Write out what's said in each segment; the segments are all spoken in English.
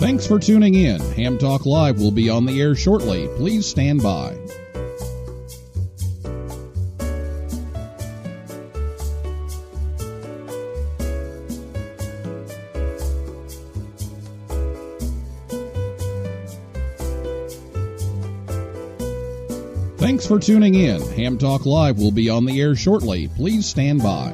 Thanks for tuning in. Ham Talk Live will be on the air shortly. Please stand by. Thanks for tuning in. Ham Talk Live will be on the air shortly. Please stand by.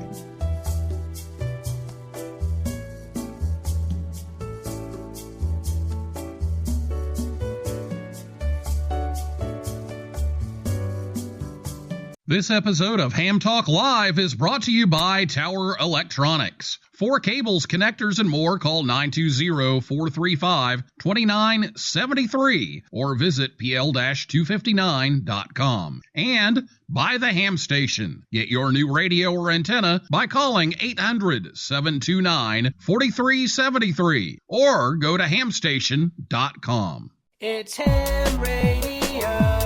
This episode of Ham Talk Live is brought to you by Tower Electronics. For cables, connectors, and more, call 920-435-2973 or visit pl-259.com. And by the Ham Station. Get your new radio or antenna by calling 800-729-4373 or go to hamstation.com. It's Ham Radio.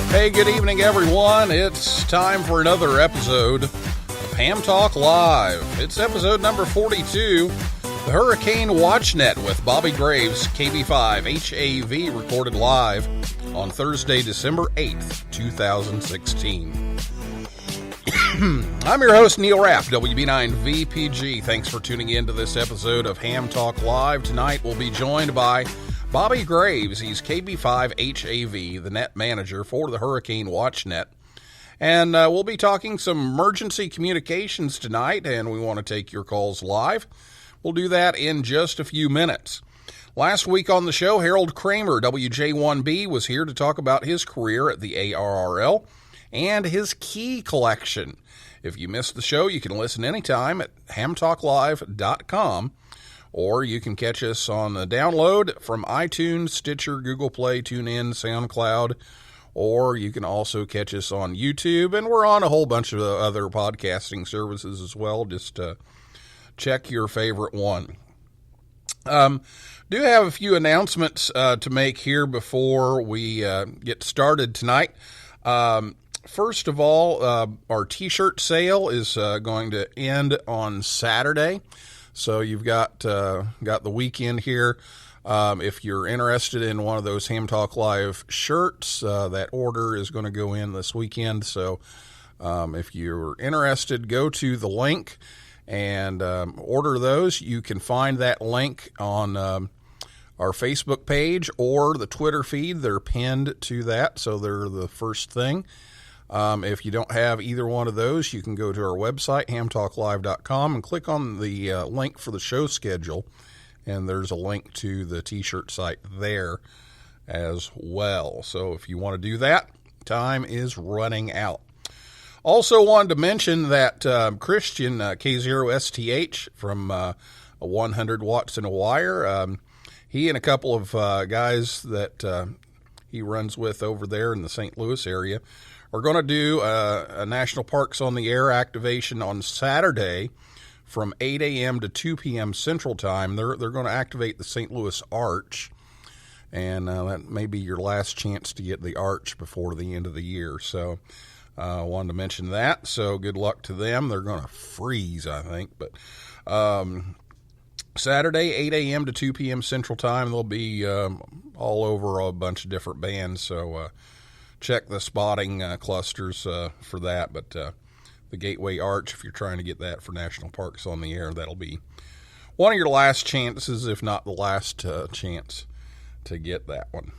Hey, good evening, everyone. It's time for another episode of Ham Talk Live. It's episode number 42, the Hurricane WatchNet with Bobby Graves, KB5HAV, recorded live on Thursday, December 8th, 2016. I'm your host, Neil Rapp, WB9VPG. Thanks for tuning in to this episode of Ham Talk Live. Tonight, we'll be joined by Bobby Graves. He's KB5HAV, the net manager for the Hurricane WatchNet. And we'll be talking some emergency communications tonight, and we want to take your calls live. We'll do that in just a few minutes. Last week on the show, Harold Kramer, WJ1B, was here to talk about his career at the ARRL and his key collection. If you missed the show, you can listen anytime at hamtalklive.com. Or you can catch us on the download from iTunes, Stitcher, Google Play, TuneIn, SoundCloud, or you can also catch us on YouTube. And we're on a whole bunch of other podcasting services as well. Just check your favorite one. Do have a few announcements to make here before we get started tonight. First of all, our T-shirt sale is going to end on Saturday. So you've got the weekend here. If you're interested in one of those Ham Talk Live shirts, that order is going to go in this weekend. So if you're interested, go to the link and order those. You can find that link on our Facebook page or the Twitter feed. They're pinned to that, so they're the first thing. If you don't have either one of those, you can go to our website, hamtalklive.com, and click on the link for the show schedule, and there's a link to the T-shirt site there as well. So if you want to do that, time is running out. Also wanted to mention that Christian, K0STH, from 100 Watts in a Wire, he and a couple of guys that he runs with over there in the St. Louis area are going to do a National Parks on the Air activation on Saturday from 8 a.m. to 2 p.m. Central Time. They're going to activate the St. Louis Arch, and that may be your last chance to get the Arch before the end of the year. So I wanted to mention that, so good luck to them. They're going to freeze, I think, but Saturday, 8 a.m. to 2 p.m. Central Time, they'll be all over a bunch of different bands, so check the spotting clusters for that. But the Gateway Arch, if you're trying to get that for National Parks on the Air, that'll be one of your last chances, if not the last chance to get that one.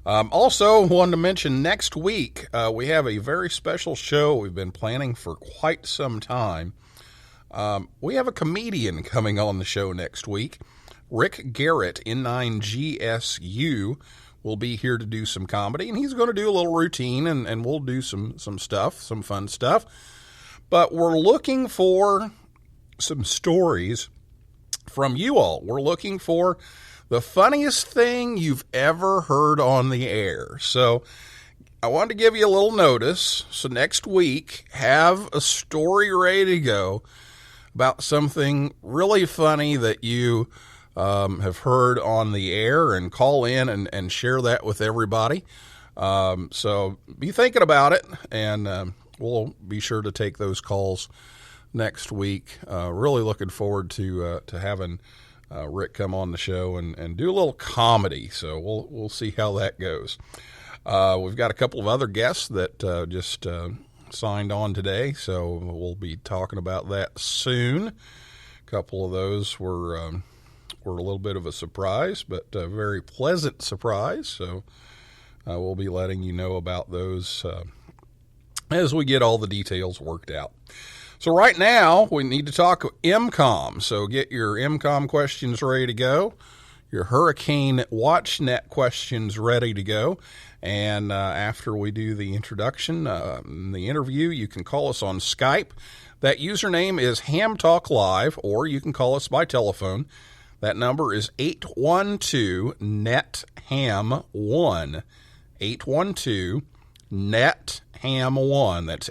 Also, wanted to mention next week, we have a very special show we've been planning for quite some time. We have a comedian coming on the show next week. Rick Garrett, N9GSU, will be here to do some comedy, and he's going to do a little routine, and we'll do some stuff, some fun stuff. But we're looking for some stories from you all. We're looking for the funniest thing you've ever heard on the air. So I wanted to give you a little notice. So next week, have a story ready to go about something really funny that you have heard on the air, and call in and share that with everybody. So be thinking about it, and we'll be sure to take those calls next week. Really looking forward to having Rick come on the show and do a little comedy. So we'll see how that goes. We've got a couple of other guests that just signed on today, so we'll be talking about that soon. A couple of those were a little bit of a surprise, but a very pleasant surprise. So we'll be letting you know about those as we get all the details worked out. So right now, we need to talk MCOM. So get your MCOM questions ready to go, your Hurricane WatchNet questions ready to go. And after we do the introduction, the interview, you can call us on Skype. That username is HamTalkLive, or you can call us by telephone. That number is 812-NET-HAM1. 812-NET-HAM1. That's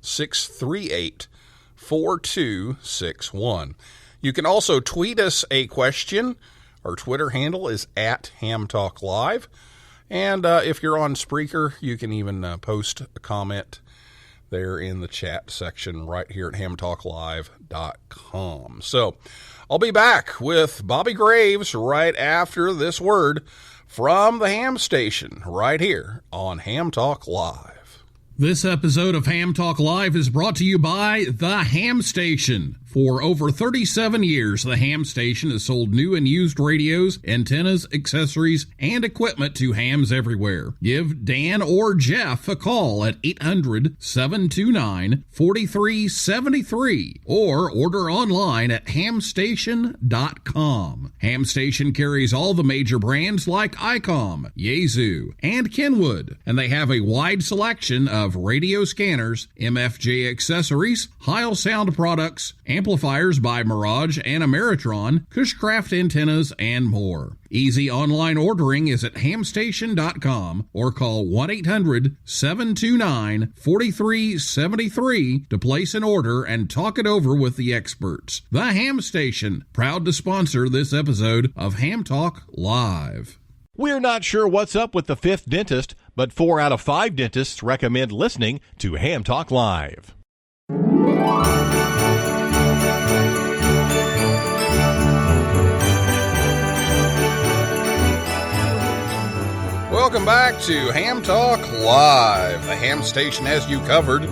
812-638-4261. You can also tweet us a question. Our Twitter handle is @HamTalkLive. And if you're on Spreaker, you can even post a comment there in the chat section right here at HamTalkLive.com. So I'll be back with Bobby Graves right after this word from the Ham Station right here on Ham Talk Live. This episode of Ham Talk Live is brought to you by the Ham Station. For over 37 years, the Ham Station has sold new and used radios, antennas, accessories, and equipment to hams everywhere. Give Dan or Jeff a call at 800-729-4373 or order online at hamstation.com. Ham Station carries all the major brands like ICOM, Yaesu, and Kenwood, and they have a wide selection of radio scanners, MFJ accessories, Heil sound products, amplifiers by Mirage and Ameritron, Cushcraft antennas, and more. Easy online ordering is at hamstation.com or call 1-800-729-4373 to place an order and talk it over with the experts. The Ham Station, proud to sponsor this episode of Ham Talk Live. We're not sure what's up with the fifth dentist, but 4 out of 5 dentists recommend listening to Ham Talk Live. Welcome back to Ham Talk Live. The Ham Station has you covered.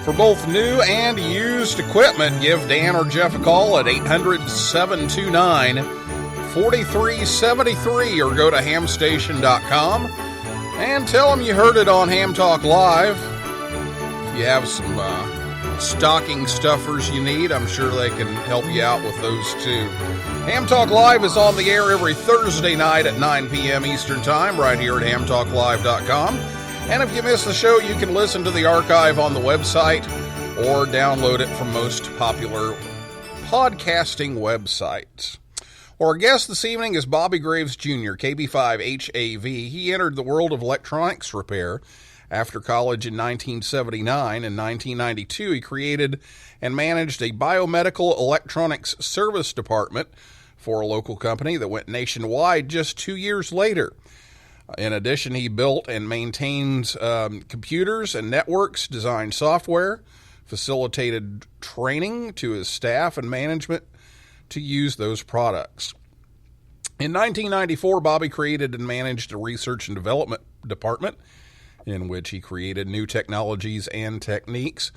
For both new and used equipment, give Dan or Jeff a call at 800-729-4373 or go to hamstation.com and tell them you heard it on Ham Talk Live. If you have some stocking stuffers you need, I'm sure they can help you out with those too. Ham Talk Live is on the air every Thursday night at 9 p.m. Eastern Time right here at hamtalklive.com. And if you miss the show, you can listen to the archive on the website or download it from most popular podcasting websites. Our guest this evening is Bobby Graves Jr., KB5HAV. He entered the world of electronics repair after college in 1979. In 1992, he created and managed a biomedical electronics service department for a local company that went nationwide just 2 years later. In addition, he built and maintains computers and networks, designed software, facilitated training to his staff and management to use those products. In 1994, Bobby created and managed a research and development department in which he created new technologies and techniques.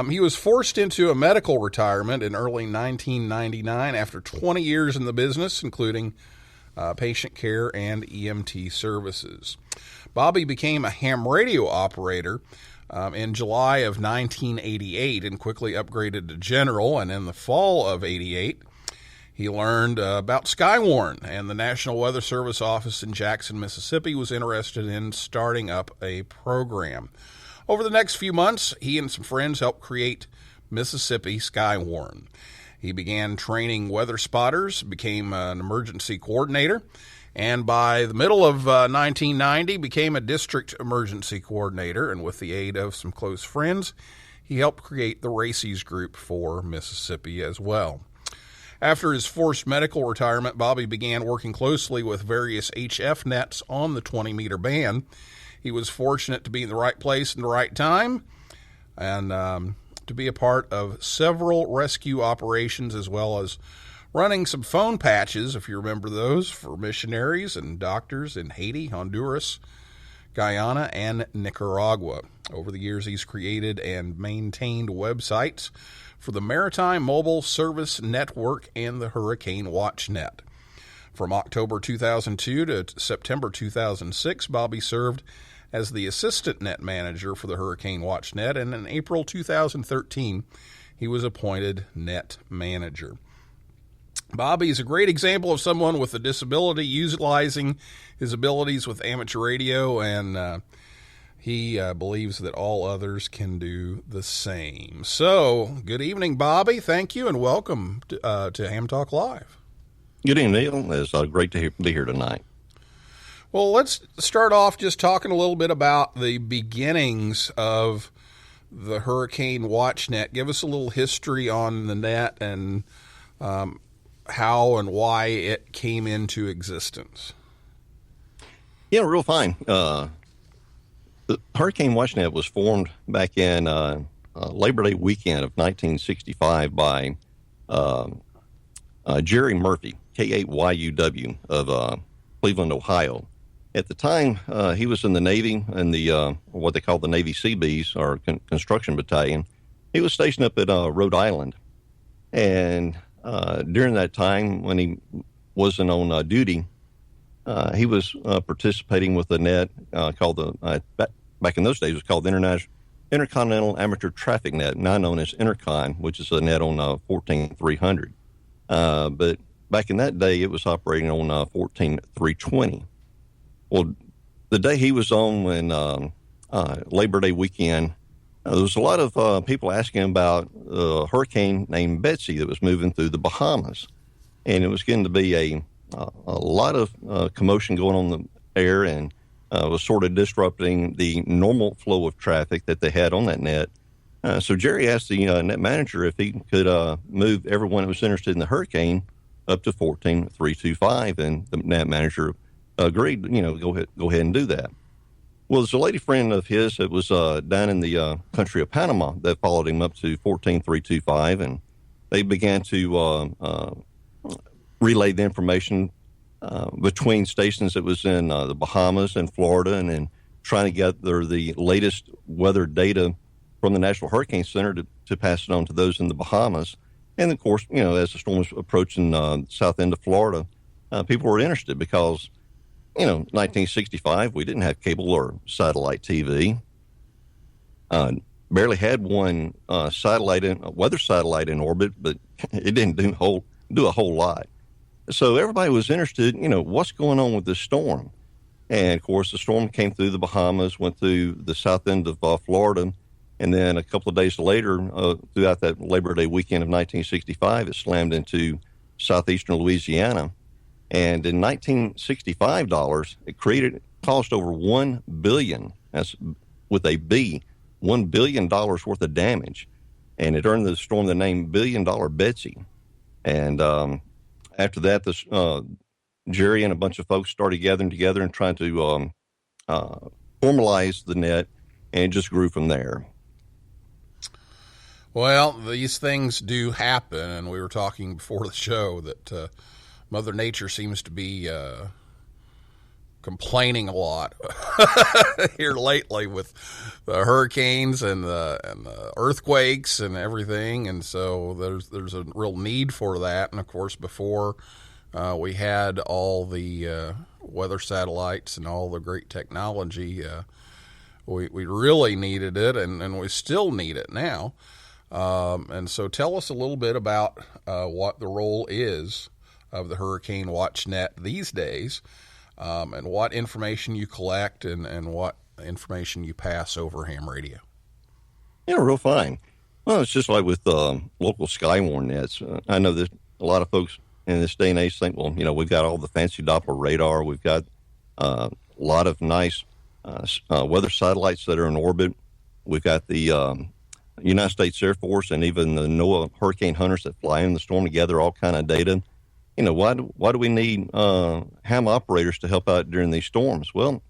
He was forced into a medical retirement in early 1999 after 20 years in the business, including patient care and EMT services. Bobby became a ham radio operator in July of 1988 and quickly upgraded to general. And in the fall of 88, he learned about Skywarn, and the National Weather Service office in Jackson, Mississippi was interested in starting up a program. Over the next few months, he and some friends helped create Mississippi Skywarn. He began training weather spotters, became an emergency coordinator, and by the middle of 1990 became a district emergency coordinator. And with the aid of some close friends, he helped create the RACES group for Mississippi as well. After his forced medical retirement, Bobby began working closely with various HF nets on the 20-meter band. He was fortunate to be in the right place in the right time, and to be a part of several rescue operations, as well as running some phone patches, if you remember those, for missionaries and doctors in Haiti, Honduras, Guyana, and Nicaragua. Over the years, he's created and maintained websites for the Maritime Mobile Service Network and the Hurricane Watch Net. From October 2002 to September 2006, Bobby served as the assistant net manager for the Hurricane Watch Net, and in April 2013, he was appointed net manager. Bobby is a great example of someone with a disability utilizing his abilities with amateur radio, and he believes that all others can do the same. So, good evening, Bobby. Thank you, and welcome to Ham Talk Live. Good evening, Neil. It's great to be here tonight. Well, let's start off just talking a little bit about the beginnings of the Hurricane Watch Net. Give us a little history on the net and how and why it came into existence. Yeah, real fine. The Hurricane Watch Net was formed back in Labor Day weekend of 1965 by Jerry Murphy, KB5HAV, of Cleveland, Ohio. At the time, he was in the Navy, in the what they call the Navy Seabees, or construction battalion. He was stationed up at Rhode Island. And during that time, when he wasn't on duty, he was participating with a net called back in those days, it was called the Intercontinental Amateur Traffic Net, now known as Intercon, which is a net on 14300. But back in that day, it was operating on 14320. Well, the day he was on, when Labor Day weekend, there was a lot of people asking about a hurricane named Betsy that was moving through the Bahamas, and it was getting to be a lot of commotion going on in the air, and was sort of disrupting the normal flow of traffic that they had on that net. So Jerry asked the net manager if he could move everyone that was interested in the hurricane up to 14325, and the net manager agreed, go ahead and do that. Well, there's a lady friend of his that was down in the country of Panama that followed him up to 14325, and they began to relay the information between stations that was in the Bahamas and Florida, and then trying to gather the latest weather data from the National Hurricane Center to pass it on to those in the Bahamas. And of course, as the storm was approaching the south end of Florida, people were interested because 1965, we didn't have cable or satellite TV. Barely had one weather satellite in orbit, but it didn't do a whole lot. So everybody was interested, what's going on with this storm? And of course, the storm came through the Bahamas, went through the south end of Florida, and then a couple of days later, throughout that Labor Day weekend of 1965, it slammed into southeastern Louisiana. And in 1965 dollars, it cost over $1 billion, that's with a B, $1 billion worth of damage. And it earned the storm the name Billion Dollar Betsy. And after that, Jerry and a bunch of folks started gathering together and trying to formalize the net, and it just grew from there. Well, these things do happen, and we were talking before the show that Mother Nature seems to be complaining a lot here lately with the hurricanes and the earthquakes and everything, and so there's a real need for that. And of course, before we had all the weather satellites and all the great technology, we really needed it, and we still need it now. And so tell us a little bit about what the role is of the Hurricane Watch Net these days, and what information you collect and what information you pass over ham radio. Yeah, real fine. Well, it's just like with local Skywarn nets. I know that a lot of folks in this day and age think, well, we've got all the fancy Doppler radar. We've got a lot of nice weather satellites that are in orbit. We've got the United States Air Force and even the NOAA hurricane hunters that fly in the storm to gather all kind of data. Why do we need ham operators to help out during these storms? Well,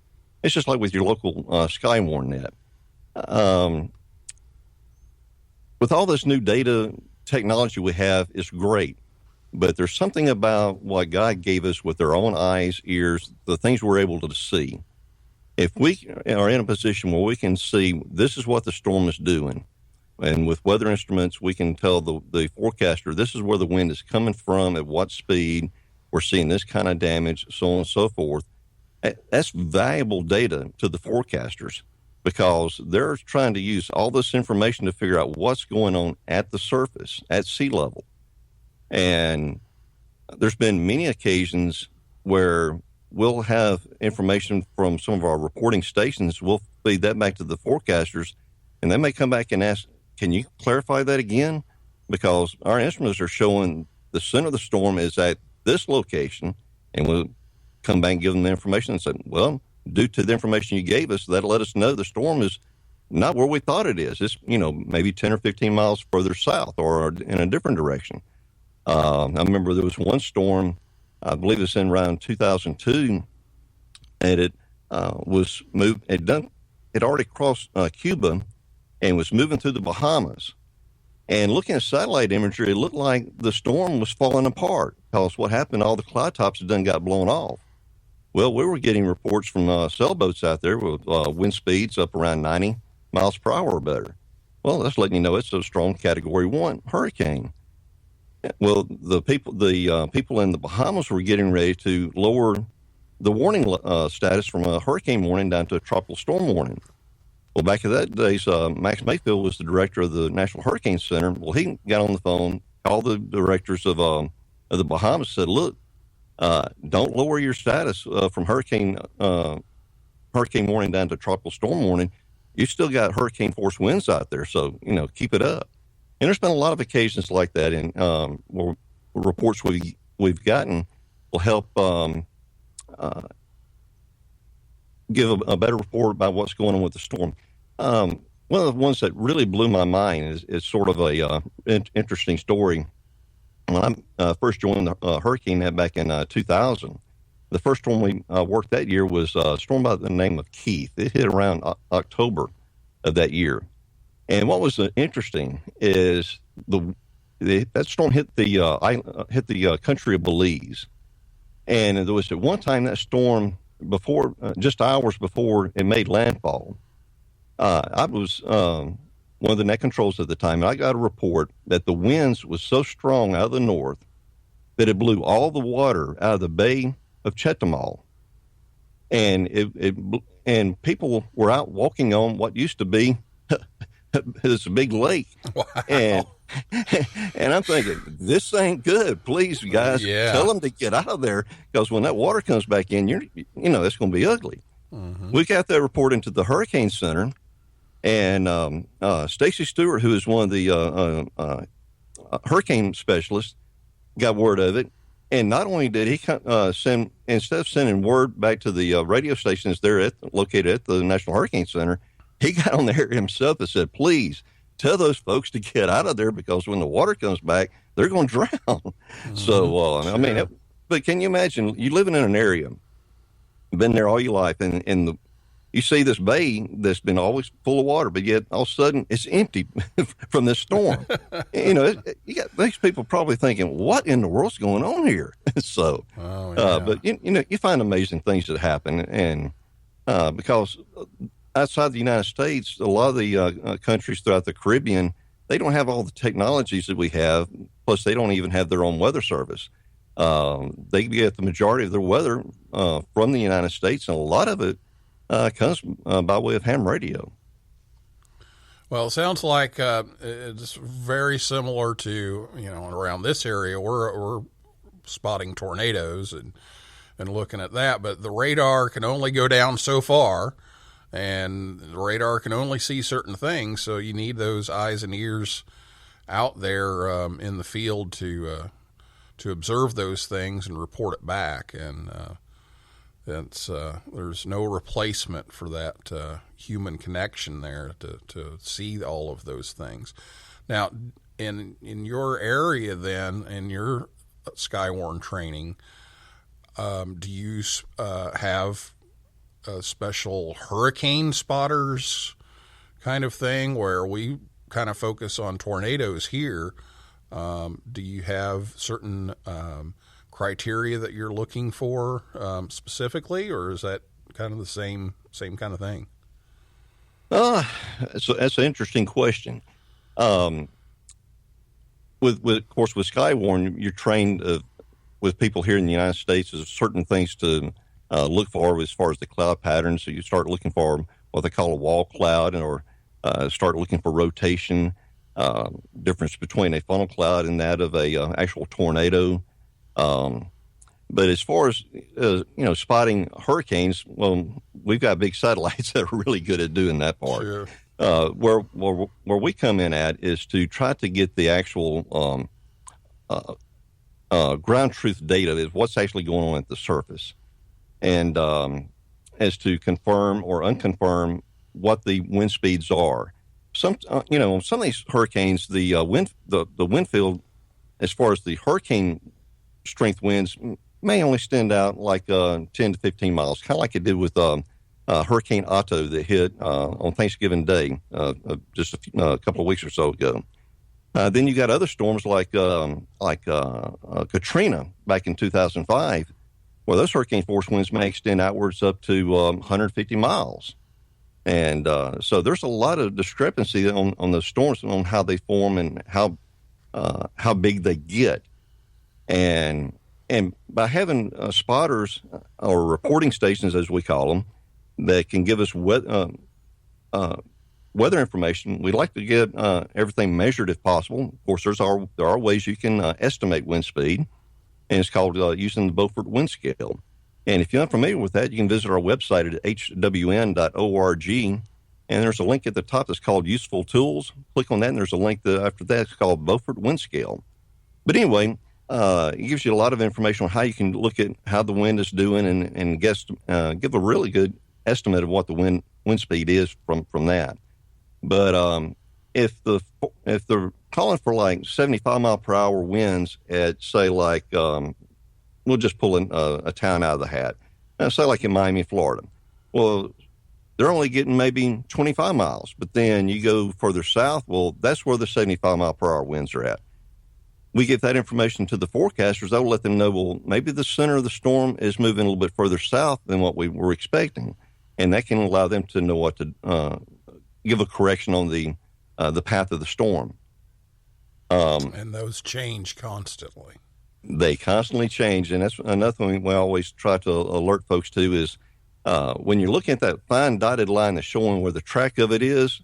it's just like with your local Skywarn net. With all this new data technology we have, it's great. But there's something about what God gave us with our own eyes, ears, the things we're able to see. If we are in a position where we can see this is what the storm is doing, and with weather instruments, we can tell the forecaster this is where the wind is coming from, at what speed, we're seeing this kind of damage, so on and so forth. That's valuable data to the forecasters because they're trying to use all this information to figure out what's going on at the surface, at sea level. And there's been many occasions where we'll have information from some of our reporting stations. We'll feed that back to the forecasters, and they may come back and ask, can you clarify that again? Because our instruments are showing the center of the storm is at this location, and we'll come back and give them the information and say, well, due to the information you gave us, that'll let us know the storm is not where we thought it is. It's, maybe 10 or 15 miles further south or in a different direction. I remember there was one storm, I believe it's in around 2002, and it was moved. It already crossed Cuba and was moving through the Bahamas. And looking at satellite imagery, it looked like the storm was falling apart because what happened, all the cloud tops had done got blown off. Well, we were getting reports from sailboats out there with wind speeds up around 90 miles per hour or better. Well, that's letting you know it's a strong Category 1 hurricane. Well, the people in the Bahamas were getting ready to lower the warning status from a hurricane warning down to a tropical storm warning. Well, back in that days, Max Mayfield was the director of the National Hurricane Center. Well, he got on the phone, called the directors of the Bahamas, said, look, don't lower your status from hurricane warning down to tropical storm warning. You still got hurricane force winds out there, so, keep it up. And there's been a lot of occasions like that, and reports we've gotten will help give a better report about what's going on with the storm. One of the ones that really blew my mind is sort of a interesting story. When I first joined the hurricane net back in 2000, the first storm we worked that year was a storm by the name of Keith. It hit around October of that year. And what was interesting is that storm hit the country of Belize. And there was at one time that storm before, just hours before it made landfall. I was one of the net controls at the time, and I got a report that the winds was so strong out of the north that it blew all the water out of the Bay of Chetumal, and and people were out walking on what used to be this big lake. Wow. And I'm thinking, this ain't good. Please, guys, tell them to get out of there, because when that water comes back in, it's going to be ugly. Mm-hmm. We got that report into the Hurricane Center, and Stacy Stewart, who is one of the hurricane specialists, got word of it. And not only did he send, instead of sending word back to the radio stations there located at the National Hurricane Center, he got on there himself and said, please tell those folks to get out of there, because when the water comes back, they're going to drown. Mm-hmm. So, but can you imagine, you living in an area, been there all your life, and you see this bay that's been always full of water, but yet all of a sudden it's empty from this storm. You got these people probably thinking, what in the world's going on here? So, but you find amazing things that happen. And because outside the United States, a lot of the countries throughout the Caribbean, they don't have all the technologies that we have. Plus, they don't even have their own weather service. They get the majority of their weather from the United States, and a lot of it comes by way of ham radio. Well, it sounds like it's very similar to, around this area, we're spotting tornadoes and looking at that, but the radar can only go down so far. and the radar can only see certain things, so you need those eyes and ears out there in the field to observe those things and report it back. And there's no replacement for that human connection there to see all of those things. Now, in your area, then, in your Skywarn training, do you have special hurricane spotters kind of thing, where we kind of focus on tornadoes here? Do you have certain criteria that you're looking for specifically, or is that kind of the same kind of thing? That's an interesting question. With of course, with Skywarn, you're trained with people here in the United States. There's certain things to look for as far as the cloud patterns. So you start looking for what they call a wall cloud, or start looking for rotation, difference between a funnel cloud and that of a actual tornado. But as far as spotting hurricanes, well, we've got big satellites that are really good at doing that part. Sure. Where we come in at is to try to get the actual ground truth data, is what's actually going on at the surface, and as to confirm or unconfirm what the wind speeds are. Some of these hurricanes, the wind field, as far as the hurricane strength winds, may only stand out like 10 to 15 miles, kind of like it did with Hurricane Otto that hit on Thanksgiving Day just a couple of weeks or so ago. Then you got other storms like Katrina back in 2005, where those hurricane force winds may extend outwards up to 150 miles. And so there's a lot of discrepancy on the storms, on how they form and how big they get. And by having spotters or reporting stations, as we call them, that can give us weather information, we like to get everything measured if possible. Of course, there are ways you can estimate wind speed, and it's called using the Beaufort wind scale. And if you're not familiar with that, you can visit our website at hwn.org, and there's a link at the top that's called Useful Tools. Click on that, and there's a link after that. It's called Beaufort wind scale. But anyway, it gives you a lot of information on how you can look at how the wind is doing and give a really good estimate of what the wind speed is from that. But if they're calling for like 75 mile per hour winds at, say, like we'll just pull a town out of the hat, say like in Miami, Florida. Well, they're only getting maybe 25 miles, but then you go further south. Well, that's where the 75 mile per hour winds are at. We give that information to the forecasters. That will let them know, well, maybe the center of the storm is moving a little bit further south than what we were expecting. And that can allow them to know what to give a correction on the path of the storm. And those change constantly. They constantly change. And that's another thing we always try to alert folks to is when you're looking at that fine dotted line that's showing where the track of it is,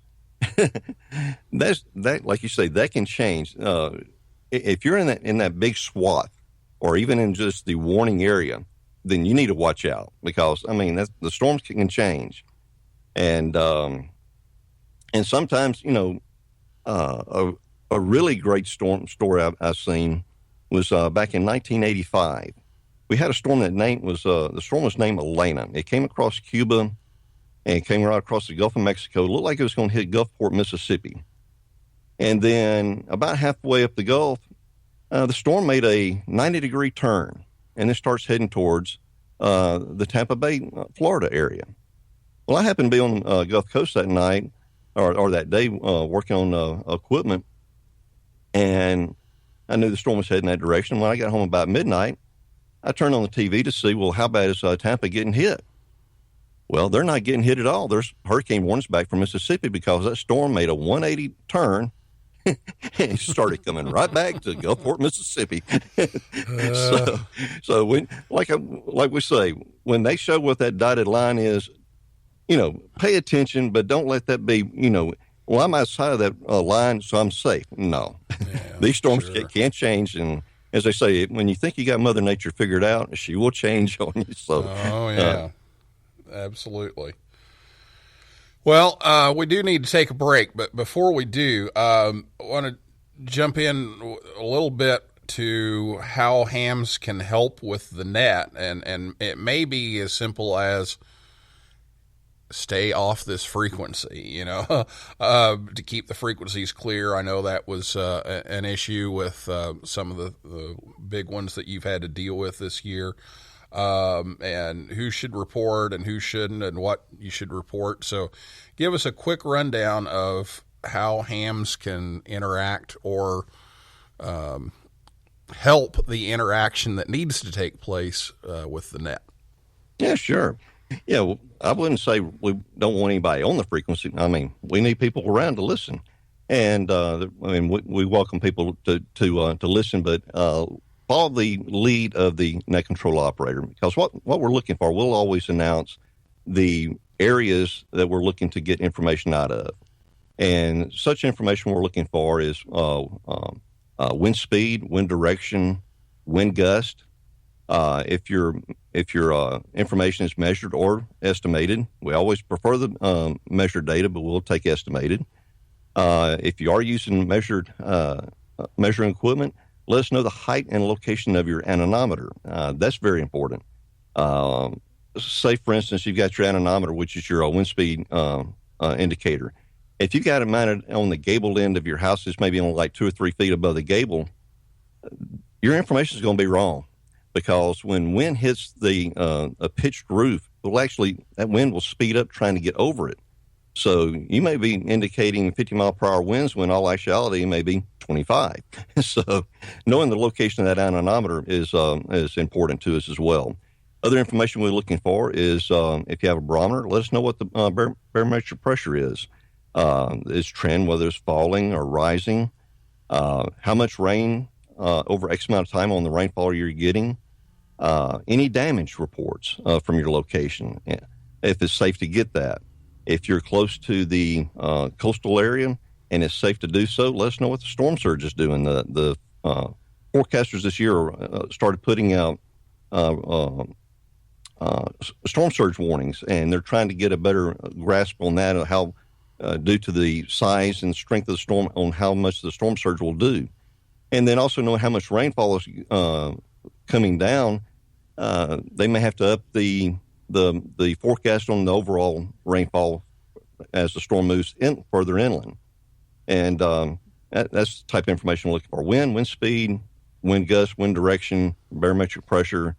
that, like you say, that can change. If you're in that big swath, or even in just the warning area, then you need to watch out, because the storms can change, and sometimes a really great story I've seen was back in 1985. We had a storm the storm was named Elena. It came across Cuba and came right across the Gulf of Mexico. It looked like it was going to hit Gulfport, Mississippi. And then about halfway up the Gulf, the storm made a 90-degree turn, and it starts heading towards the Tampa Bay, Florida area. Well, I happened to be on the Gulf Coast that night, or that day, working on equipment, and I knew the storm was heading that direction. When I got home about midnight, I turned on the TV to see, well, how bad is Tampa getting hit? Well, they're not getting hit at all. There's hurricane warnings back from Mississippi, because that storm made a 180 turn and started coming right back to Gulfport, Mississippi. So when, like we say, when they show what that dotted line is, pay attention, but don't let that be, well, I'm outside of that line, so I'm safe. No, these storms can't change. And as they say, when you think you got Mother Nature figured out, she will change on you. So, absolutely. Well, we do need to take a break, but before we do, I want to jump in a little bit to how hams can help with the net, and it may be as simple as stay off this frequency, to keep the frequencies clear. I know that was an issue with some of the big ones that you've had to deal with this year, and who should report and who shouldn't and what you should report. So give us a quick rundown of how hams can interact or help the interaction that needs to take place with the net. Yeah, sure. Yeah, well, I wouldn't say we don't want anybody on the frequency. I mean, we need people around to listen, and we welcome people to listen, but follow the lead of the net control operator, because what we're looking for, we'll always announce the areas that we're looking to get information out of, and such information we're looking for is wind speed, wind direction, wind gust. If your information is measured or estimated, we always prefer the measured data, but we'll take estimated. If you are using measuring equipment, let us know the height and location of your anemometer. That's very important. Say, for instance, you've got your anemometer, which is your wind speed indicator. If you got it mounted on the gabled end of your house, it's maybe only like 2 or 3 feet above the gable, your information is going to be wrong. Because when wind hits a pitched roof, that wind will speed up trying to get over it. So you may be indicating 50-mile-per-hour winds when all actuality may be 25. So knowing the location of that anemometer is important to us as well. Other information we're looking for is if you have a barometer, let us know what the barometric pressure is. Its trend, whether it's falling or rising, how much rain over X amount of time on the rainfall you're getting, any damage reports from your location, if it's safe to get that. If you're close to the coastal area and it's safe to do so, let us know what the storm surge is doing. The forecasters this year started putting out storm surge warnings, and they're trying to get a better grasp on that, of how, due to the size and strength of the storm, on how much the storm surge will do. And then also knowing how much rainfall is coming down, they may have to up the forecast on the overall rainfall as the storm moves further inland. And that's the type of information we're looking for: wind speed, wind gust, wind direction, barometric pressure,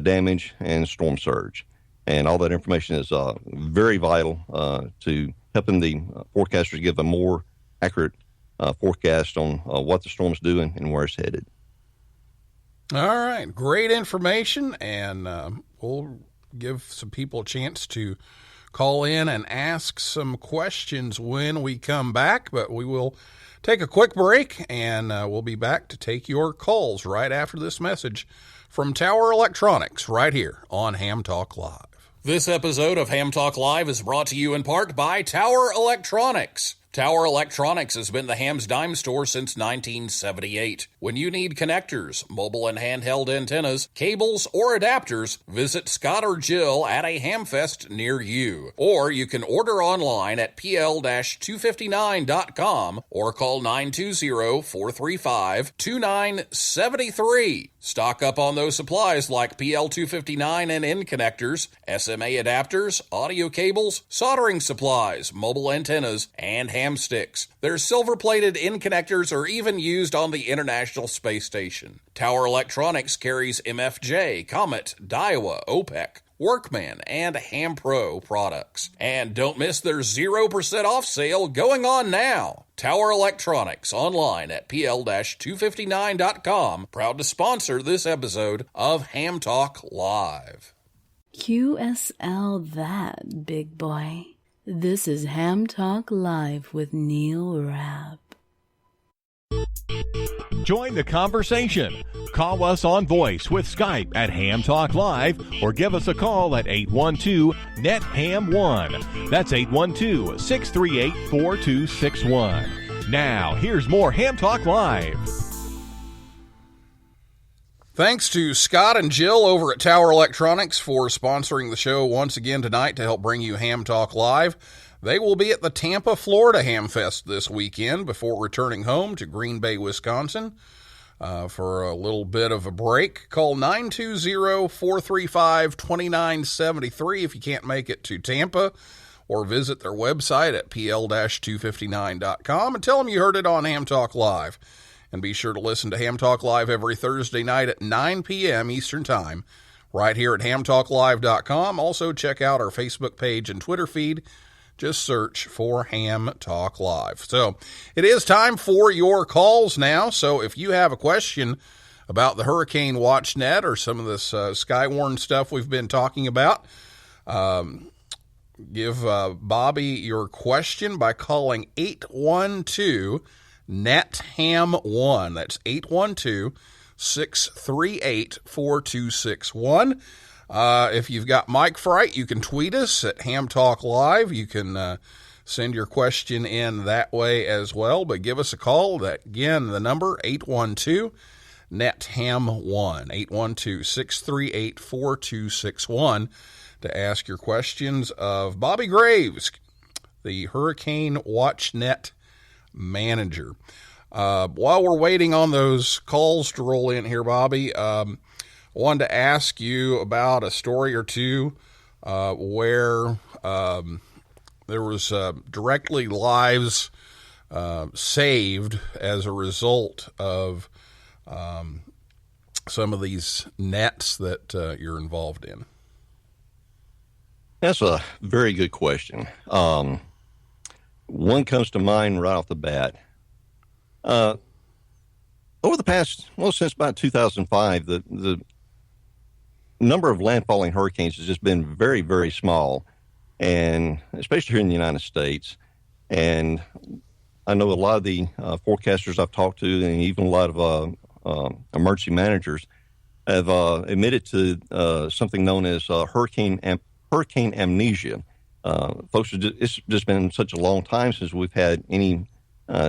damage, and storm surge. And all that information is very vital to helping the forecasters give a more accurate forecast on what the storm's doing and where it's headed. All right. Great information. And we'll give some people a chance to call in and ask some questions when we come back. But we will take a quick break, and we'll be back to take your calls right after this message from Tower Electronics right here on Ham Talk Live. This episode of Ham Talk Live is brought to you in part by Tower Electronics. Tower Electronics has been the Ham's dime store since 1978. When you need connectors, mobile and handheld antennas, cables, or adapters, visit Scott or Jill at a Hamfest near you. Or you can order online at pl-259.com or call 920-435-2973. Stock up on those supplies like PL259 and N connectors, SMA adapters, audio cables, soldering supplies, mobile antennas, and ham sticks. Their silver-plated N connectors are even used on the International Space Station. Tower Electronics carries MFJ, Comet, Daiwa, OPEC, Workman, and Ham Pro products. And don't miss their 0% off sale going on now. Tower Electronics, online at pl-259.com, proud to sponsor this episode of Ham Talk Live. QSL that, big boy. This is Ham Talk Live with Neil Rapp. Join the conversation. Call us on voice with Skype at Ham Talk Live, or give us a call at 812-NET-HAM1. That's 812-638-4261. Now, here's more Ham Talk Live. Thanks to Scott and Jill over at Tower Electronics for sponsoring the show once again tonight to help bring you Ham Talk Live. They will be at the Tampa, Florida Hamfest this weekend before returning home to Green Bay, Wisconsin for a little bit of a break. Call 920-435-2973 if you can't make it to Tampa, or visit their website at pl-259.com and tell them you heard it on Ham Talk Live. And be sure to listen to Ham Talk Live every Thursday night at 9 p.m. Eastern Time, right here at hamtalklive.com. Also, check out our Facebook page and Twitter feed. Just search for Ham Talk Live. So, it is time for your calls now. So, if you have a question about the Hurricane WatchNet or some of this Skywarn stuff we've been talking about, give Bobby your question by calling 812-NET-HAM1. That's 812-638-4261. If you've got mic fright, you can tweet us at Ham Talk Live. You can send your question in that way as well. But give us a call. Again, the number 812-NET-HAM1, 812-638-4261 to ask your questions of Bobby Graves, the Hurricane WatchNet manager. While we're waiting on those calls to roll in here, Bobby, I wanted to ask you about a story or two where there was directly lives saved as a result of some of these nets that you're involved in. That's a very good question. One comes to mind right off the bat. Over the past, since about 2005, the number of landfalling hurricanes has just been very, very small, and especially here in the United States. And I know a lot of the forecasters I've talked to, and even a lot of emergency managers, have admitted to something known as hurricane amnesia. Folks, it's just been such a long time since we've had any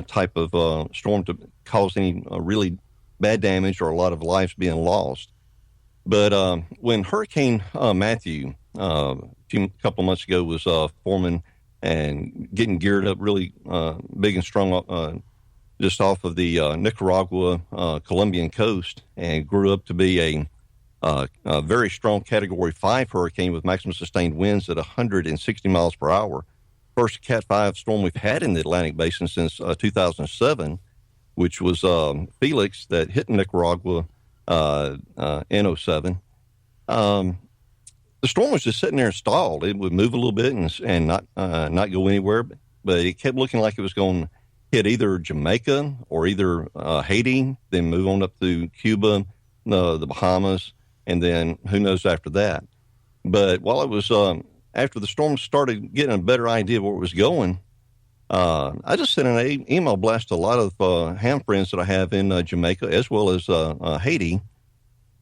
type of storm to cause any really bad damage or a lot of lives being lost. But when Hurricane Matthew, couple of months ago, was forming and getting geared up really big and strong just off of the Nicaragua Colombian coast, and grew up to be a very strong Category 5 hurricane with maximum sustained winds at 160 miles per hour. First Cat 5 storm we've had in the Atlantic Basin since 2007, which was Felix that hit Nicaragua in 2007. The storm was just sitting there stalled. It would move a little bit and not go anywhere, but it kept looking like it was going to hit either Jamaica or either Haiti, then move on up through Cuba, the Bahamas, and then who knows after that. But while it was, after the storm started getting a better idea of where it was going, I just sent an email blast to a lot of ham friends that I have in Jamaica as well as Haiti.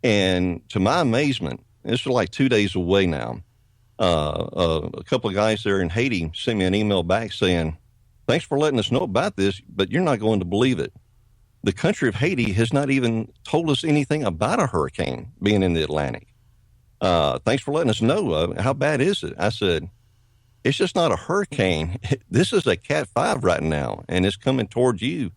And to my amazement, this was like 2 days away now, a couple of guys there in Haiti sent me an email back saying, "Thanks for letting us know about this, but you're not going to believe it. The country of Haiti has not even told us anything about a hurricane being in the Atlantic. Thanks for letting us know. How bad is it?" I said, "It's just not a hurricane. This is a Cat 5 right now, and it's coming towards you.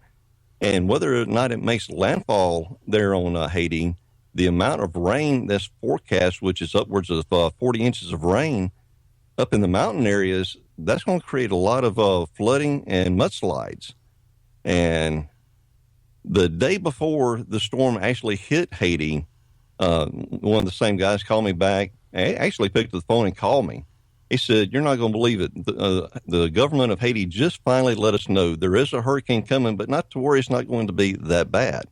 And whether or not it makes landfall there on Haiti, the amount of rain that's forecast, which is upwards of 40 inches of rain up in the mountain areas, that's going to create a lot of flooding and mudslides." And the day before the storm actually hit Haiti, one of the same guys called me back, actually picked up the phone and called me. He said, "You're not going to believe it. The government of Haiti just finally let us know there is a hurricane coming, but not to worry, it's not going to be that bad."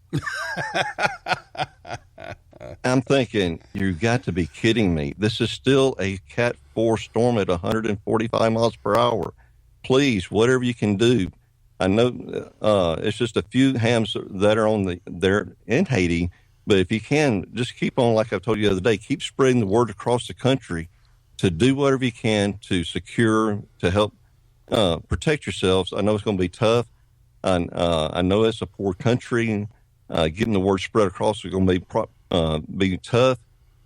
I'm thinking, you've got to be kidding me. This is still a Cat 4 storm at 145 miles per hour. Please, whatever you can do. I know it's just a few hams that are there in Haiti, but if you can, just keep on, like I told you the other day, keep spreading the word across the country to do whatever you can to secure, to help protect yourselves. I know it's going to be tough. I know it's a poor country. Getting the word spread across is going to be tough.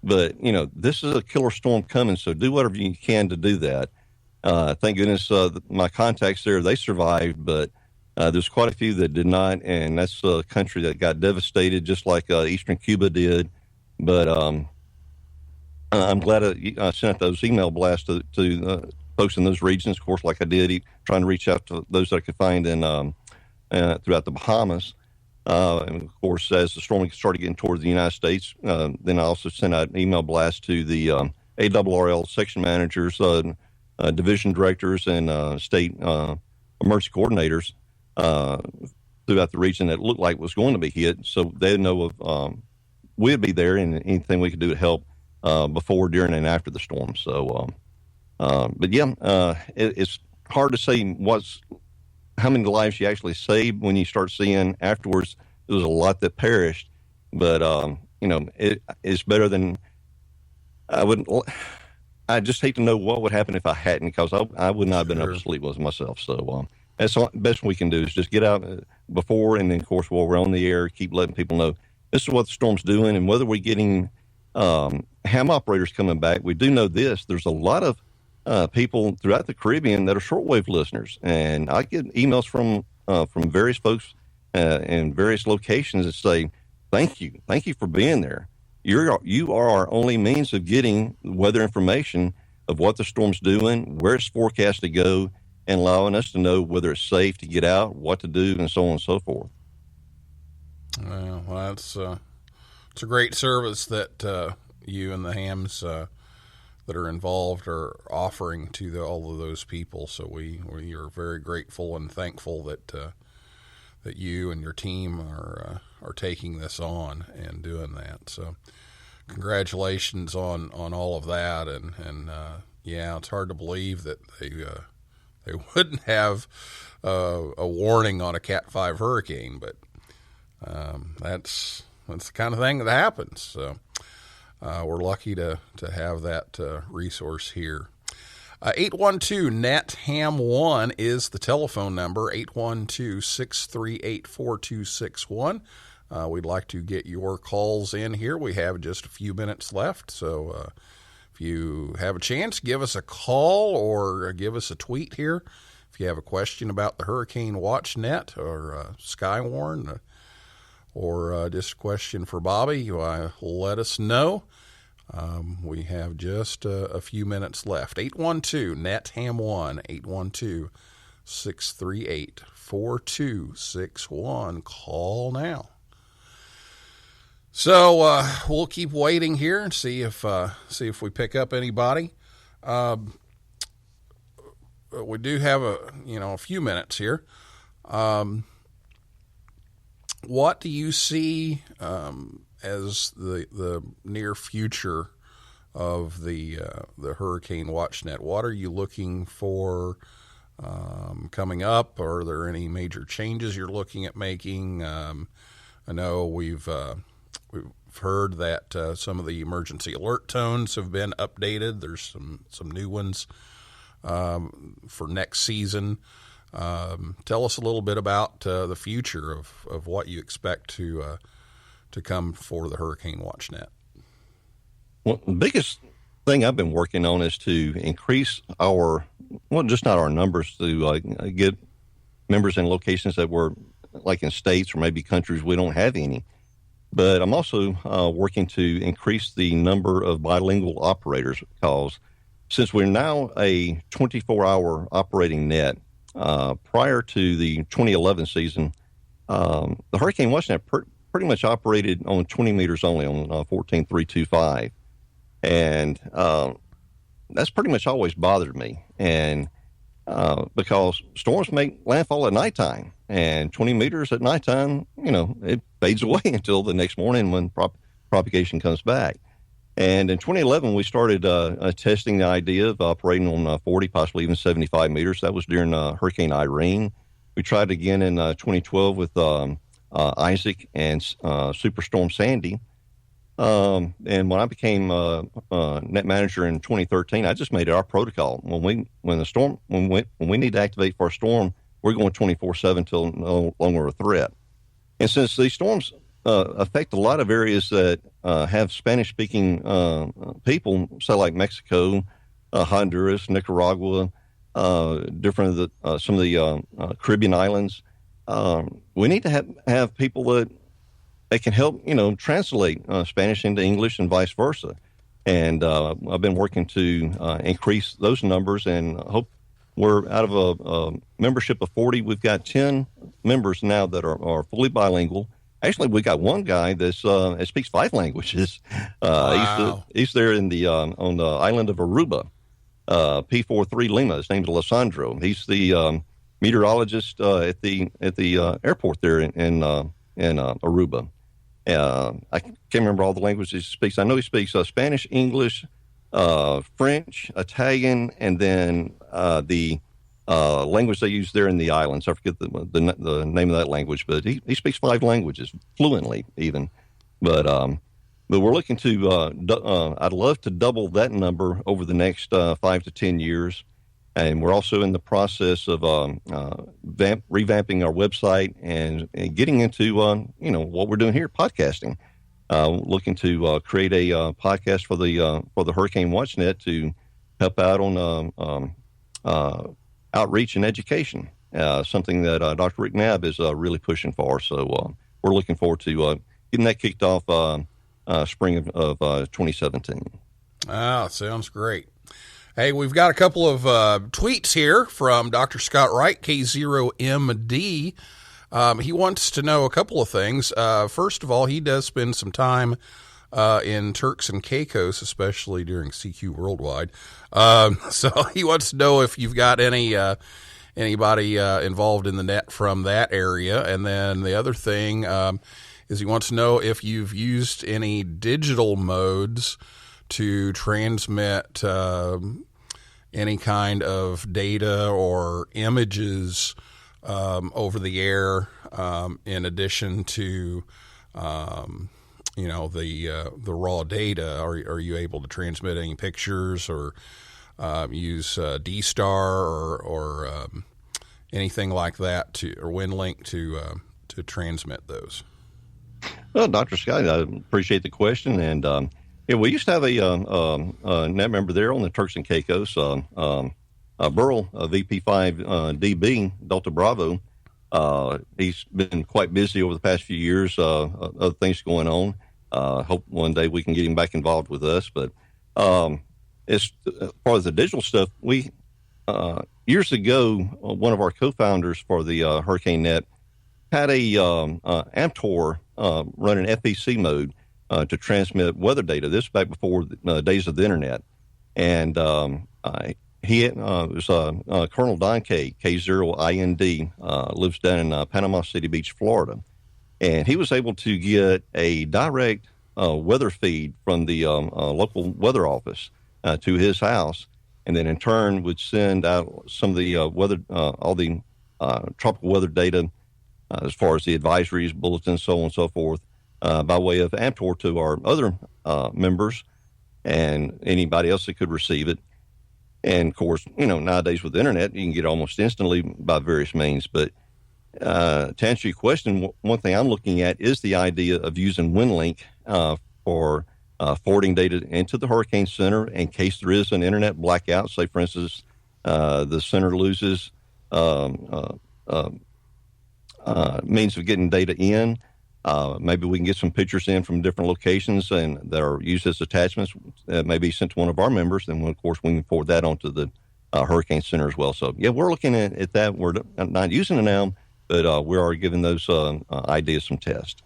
But, this is a killer storm coming, so do whatever you can to do that. Thank goodness my contacts there, they survived, but there's quite a few that did not, and that's a country that got devastated just like Eastern Cuba did. But I'm glad I sent out those email blasts to folks in those regions, of course, like I did, trying to reach out to those that I could find in throughout the Bahamas. And of course, as the storm started getting towards the United States, then I also sent out an email blast to the ARRL section managers, division directors, and state emergency coordinators throughout the region that looked like was going to be hit, so they know of we'd be there and anything we could do to help before, during, and after the storm. So, but yeah, it's hard to say how many lives you actually saved when you start seeing afterwards. There was a lot that perished, but it's better than I wouldn't. I just hate to know what would happen if I hadn't, because I would not have been able to sleep with myself. So that's the best we can do is just get out before, and then of course while we're on the air, keep letting people know this is what the storm's doing, and whether we're getting ham operators coming back. We do know this: there's a lot of people throughout the Caribbean that are shortwave listeners, and I get emails from various folks in various locations that say, thank you for being there. You are our only means of getting weather information of what the storm's doing, where it's forecast to go, and allowing us to know whether it's safe to get out, what to do, and so on and so forth. Well, that's it's a great service that you and the hams that are involved are offering to all of those people. So we are very grateful and thankful that that you and your team are taking this on and doing that. So congratulations on all of that. And yeah, it's hard to believe that they wouldn't have a warning on a Cat 5 hurricane, but that's the kind of thing that happens. So we're lucky to have that resource here. 812-NET-HAM1 is the telephone number, 812-638-4261. We'd like to get your calls in here. We have just a few minutes left, so if you have a chance, give us a call or give us a tweet here. If you have a question about the Hurricane Watch Net or Skywarn, or just a question for Bobby, let us know. We have just a few minutes left. 812-NET-HAM1, 812-638-4261. Call now. So we'll keep waiting here and see if we pick up anybody. We do have a few minutes here. What do you see as the near future of the Hurricane Watch Net? What are you looking for coming up? Are there any major changes you're looking at making? I know we've heard that some of the emergency alert tones have been updated. There's some new ones for next season. Tell us a little bit about the future of what you expect to come for the Hurricane Watch Net. Well, the biggest thing I've been working on is to increase just not our numbers, to get members in locations that were like in states or maybe countries we don't have any. But I'm also working to increase the number of bilingual operators, because since we're now a 24-hour operating net, prior to the 2011 season, the Hurricane Watch Net pretty much operated on 20 meters only, on 14.325. And that's pretty much always bothered me. And because storms make landfall at nighttime, and 20 meters at nighttime, it fades away until the next morning when propagation comes back. And in 2011, we started testing the idea of operating on 40, possibly even 75 meters. That was during Hurricane Irene. We tried again in 2012 with Isaac and Superstorm Sandy. And when I became net manager in 2013, I just made it our protocol. When we need to activate for a storm, we're going 24/7 until no longer a threat. And since these storms affect a lot of areas that have Spanish-speaking people, say like Mexico, Honduras, Nicaragua, different of the some of the Caribbean islands. We need to have people that they can help, translate Spanish into English and vice versa. And I've been working to increase those numbers, and hope we're out of a membership of 40. We've got 10 members now that are fully bilingual. Actually, we got one guy that speaks 5 languages. Wow. He's there in the on the island of Aruba, P43 Lima. His name's Alessandro. He's the meteorologist at the airport there in Aruba. I can't remember all the languages he speaks. I know he speaks Spanish, English, French, Italian, and then the language they use there in the islands. I forget the name of that language, but he speaks 5 languages fluently, even. But we're looking to. I'd love to double that number over the next 5 to 10 years. And we're also in the process of revamping our website and getting into what we're doing here, podcasting. Looking to create a podcast for the Hurricane WatchNet to help out on outreach and education. Something that Dr. Rick Knabb is really pushing for. So we're looking forward to getting that kicked off spring of 2017. Sounds great. Hey, we've got a couple of tweets here from Dr. Scott Wright, K0MD. He wants to know a couple of things. First of all, he does spend some time in Turks and Caicos, especially during CQ Worldwide. So he wants to know if you've got anybody involved in the net from that area. And then the other thing is he wants to know if you've used any digital modes to transmit any kind of data or images over the air, in addition to the raw data. Are you able to transmit any pictures or use D-Star or anything like that or WinLink to transmit those? Well, Dr. Scott, I appreciate the question, and we used to have a net member there on the Turks and Caicos, Burl, VP5DB, Delta Bravo. He's been quite busy over the past few years, other things going on. Hope one day we can get him back involved with us. But as far as the digital stuff, we years ago, one of our co-founders for the Hurricane Net had a AmTOR running FEC mode to transmit weather data. This back before the days of the internet. And he was Colonel Don K0IND, lives down in Panama City Beach, Florida. And he was able to get a direct weather feed from the local weather office to his house, and then in turn would send out some of the weather, all the tropical weather data as far as the advisories, bulletins, so on and so forth, by way of AmTOR to our other members and anybody else that could receive it. And of course, nowadays with the internet, you can get it almost instantly by various means. But to answer your question, one thing I'm looking at is the idea of using WinLink for forwarding data into the Hurricane Center in case there is an internet blackout. Say, for instance, the center loses means of getting data in. Maybe we can get some pictures in from different locations and that are used as attachments that may be sent to one of our members. Then, of course, we can forward that onto the Hurricane Center as well. So, we're looking at that. We're not using it now, but we are giving those ideas some test.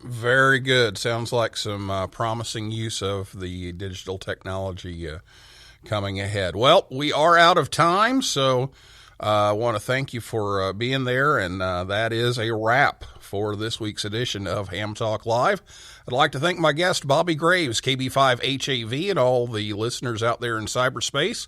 Very good. Sounds like some promising use of the digital technology coming ahead. Well, we are out of time, so I want to thank you for being there, and that is a wrap for this week's edition of Ham Talk Live. I'd like to thank my guest, Bobby Graves, KB5HAV, and all the listeners out there in cyberspace,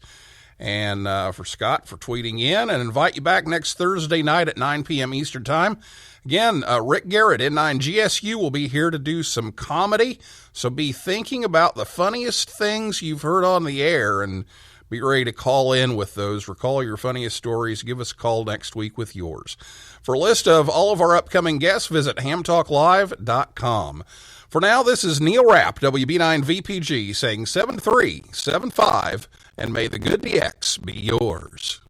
and for Scott for tweeting in, and invite you back next Thursday night at 9 p.m. Eastern Time. Again, Rick Garrett, N9GSU, will be here to do some comedy, so be thinking about the funniest things you've heard on the air, and be ready to call in with those. Recall your funniest stories. Give us a call next week with yours. For a list of all of our upcoming guests, visit hamtalklive.com. For now, this is Neil Rapp, WB9VPG, saying 7375 and may the good DX be yours.